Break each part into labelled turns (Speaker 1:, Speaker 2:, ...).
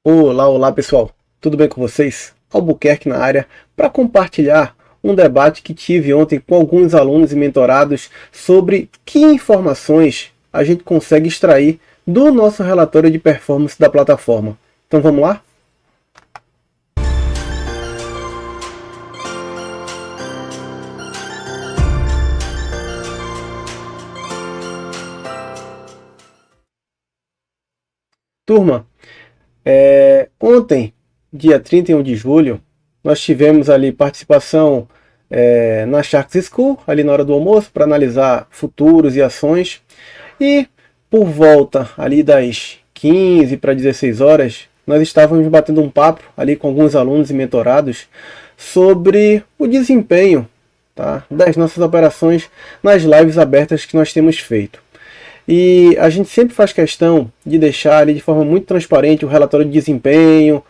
Speaker 1: Olá, olá pessoal, tudo bem com vocês? Albuquerque na área para compartilhar um debate que tive ontem com alguns alunos e mentorados sobre que informações a gente consegue extrair do nosso relatório de performance da plataforma. Então vamos lá? Turma, ontem, dia 31 de julho, nós tivemos ali participação na Sharks School, ali na hora do almoço, para analisar futuros e ações. E por volta ali das 15 para 16 horas, nós estávamos batendo um papo ali com alguns alunos e mentorados sobre o desempenho, tá, das nossas operações nas lives abertas que nós temos feito. E a gente sempre faz questão de deixar ali de forma muito transparente o relatório de desempenho,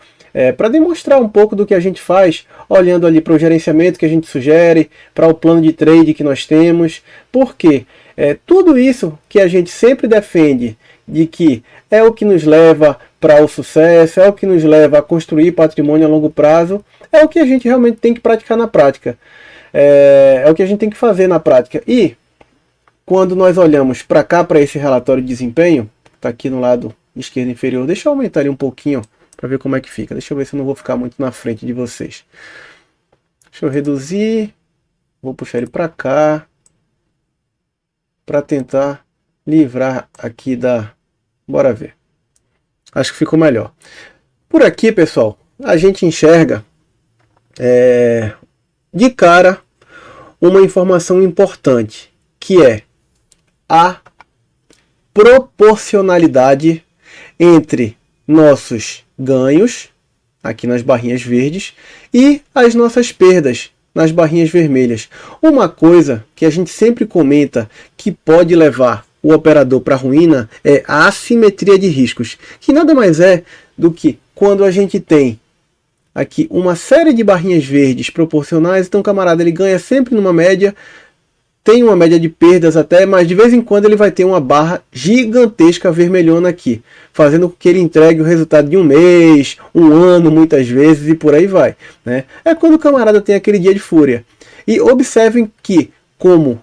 Speaker 1: para demonstrar um pouco do que a gente faz, olhando ali para o gerenciamento que a gente sugere, para o plano de trade que nós temos, porque tudo isso que a gente sempre defende, de que é o que nos leva para o sucesso, é o que nos leva a construir patrimônio a longo prazo, é o que a gente realmente tem que praticar na prática, é o que a gente tem que fazer na prática. E quando nós olhamos para cá, para esse relatório de desempenho, está aqui no lado esquerdo inferior, deixa eu aumentar ele um pouquinho para ver como é que fica. Deixa eu ver se eu não vou ficar muito na frente de vocês. Deixa eu reduzir, vou puxar ele para cá, para tentar livrar aqui da... Bora ver. Acho que ficou melhor. Por aqui, pessoal, a gente enxerga de cara uma informação importante, que é a proporcionalidade entre nossos ganhos, aqui nas barrinhas verdes, e as nossas perdas, nas barrinhas vermelhas. Uma coisa que a gente sempre comenta que pode levar o operador para a ruína é a assimetria de riscos, que nada mais é do que quando a gente tem aqui uma série de barrinhas verdes proporcionais, então o camarada ele ganha sempre numa média, tem uma média de perdas até, mas de vez em quando ele vai ter uma barra gigantesca vermelhona aqui, fazendo com que ele entregue o resultado de um mês, um ano muitas vezes e por aí vai, né? É quando o camarada tem aquele dia de fúria. E observem que, como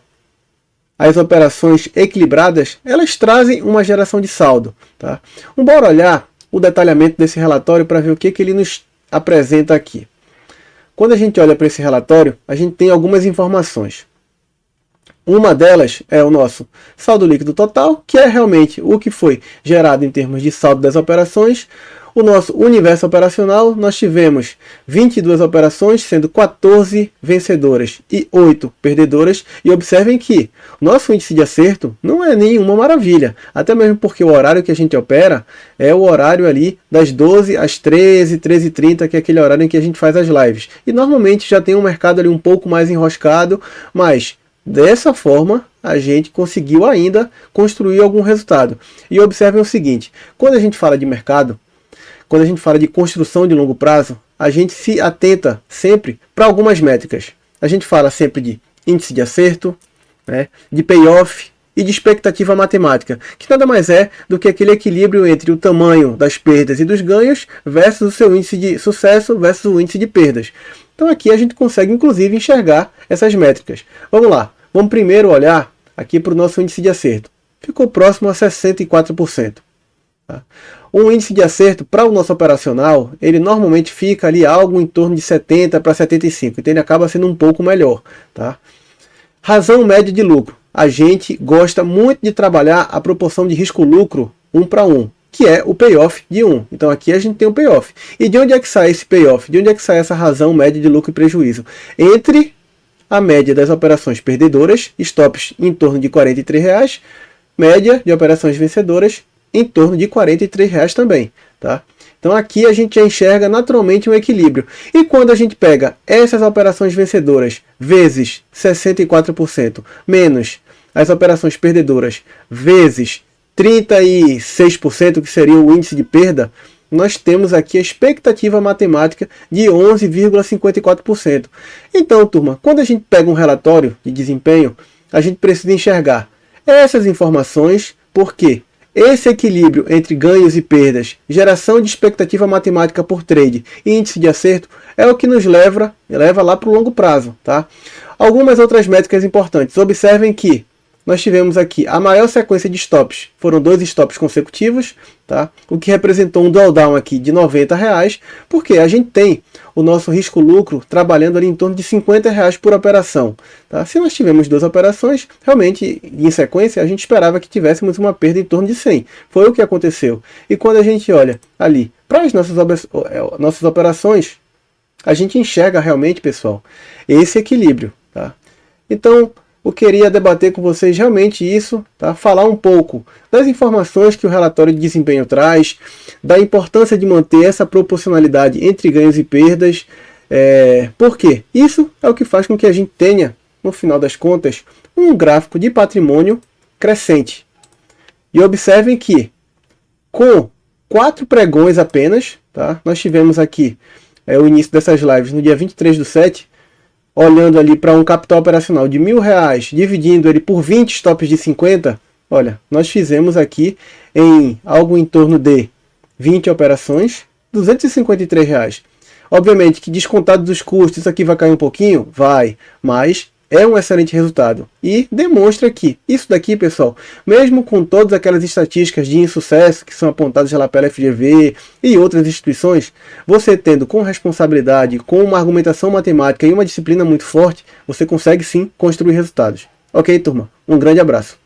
Speaker 1: as operações equilibradas, elas trazem uma geração de saldo, tá? Bora olhar o detalhamento desse relatório para ver o que ele nos apresenta aqui. Quando a gente olha para esse relatório, a gente tem algumas informações. Uma delas é o nosso saldo líquido total, que é realmente o que foi gerado em termos de saldo das operações. O nosso universo operacional, nós tivemos 22 operações, sendo 14 vencedoras e 8 perdedoras. E observem que o nosso índice de acerto não é nenhuma maravilha, até mesmo porque o horário que a gente opera é o horário ali das 12 às 13, 13h30, que é aquele horário em que a gente faz as lives. E normalmente já tem um mercado ali um pouco mais enroscado, mas dessa forma, a gente conseguiu ainda construir algum resultado. E observem o seguinte, quando a gente fala de mercado, quando a gente fala de construção de longo prazo, a gente se atenta sempre para algumas métricas. A gente fala sempre de índice de acerto, né, de payoff e de expectativa matemática, que nada mais é do que aquele equilíbrio entre o tamanho das perdas e dos ganhos versus o seu índice de sucesso versus o índice de perdas. Então aqui a gente consegue inclusive enxergar essas métricas. Vamos lá, vamos primeiro olhar aqui para o nosso índice de acerto. Ficou próximo a 64%. Tá? Um índice de acerto para o nosso operacional, ele normalmente fica ali algo em torno de 70 para 75, então ele acaba sendo um pouco melhor. Tá? Razão média de lucro. A gente gosta muito de trabalhar a proporção de risco-lucro 1 para 1. Que é o payoff de 1. Então aqui a gente tem o payoff. E de onde é que sai esse payoff? De onde é que sai essa razão média de lucro e prejuízo? Entre a média das operações perdedoras, stops em torno de R$ 43, média de operações vencedoras em torno de R$ 43 também. Tá? Então aqui a gente já enxerga naturalmente um equilíbrio. E quando a gente pega essas operações vencedoras vezes 64%, menos as operações perdedoras vezes 36%, que seria o índice de perda, nós temos aqui a expectativa matemática de 11,54%. Então, turma, quando a gente pega um relatório de desempenho, a gente precisa enxergar essas informações, porque esse equilíbrio entre ganhos e perdas, geração de expectativa matemática por trade e índice de acerto é o que nos leva lá para o longo prazo. Tá? Algumas outras métricas importantes. Observem que nós tivemos aqui a maior sequência de stops. Foram 2 stops consecutivos, tá? O que representou um drawdown aqui de R$90, porque a gente tem o nosso risco-lucro trabalhando ali em torno de R$50 por operação. Tá? Se nós tivermos 2 operações, realmente, em sequência, a gente esperava que tivéssemos uma perda em torno de 100. Foi o que aconteceu. E quando a gente olha ali para as nossas operações, a gente enxerga realmente, pessoal, esse equilíbrio. Tá? Então, eu queria debater com vocês realmente isso, tá? Falar um pouco das informações que o relatório de desempenho traz, da importância de manter essa proporcionalidade entre ganhos e perdas, porque isso é o que faz com que a gente tenha, no final das contas, um gráfico de patrimônio crescente. E observem que, com 4 pregões apenas, tá? Nós tivemos aqui o início dessas lives no dia 23/7, olhando ali para um capital operacional de R$1.000, dividindo ele por 20 stops de 50, olha, nós fizemos aqui em algo em torno de 20 operações, R$253. Obviamente que descontado dos custos, isso aqui vai cair um pouquinho? Vai, mas é um excelente resultado. E demonstra que isso daqui, pessoal, mesmo com todas aquelas estatísticas de insucesso que são apontadas lá pela FGV e outras instituições, você tendo com responsabilidade, com uma argumentação matemática e uma disciplina muito forte, você consegue sim construir resultados. Ok, turma? Um grande abraço.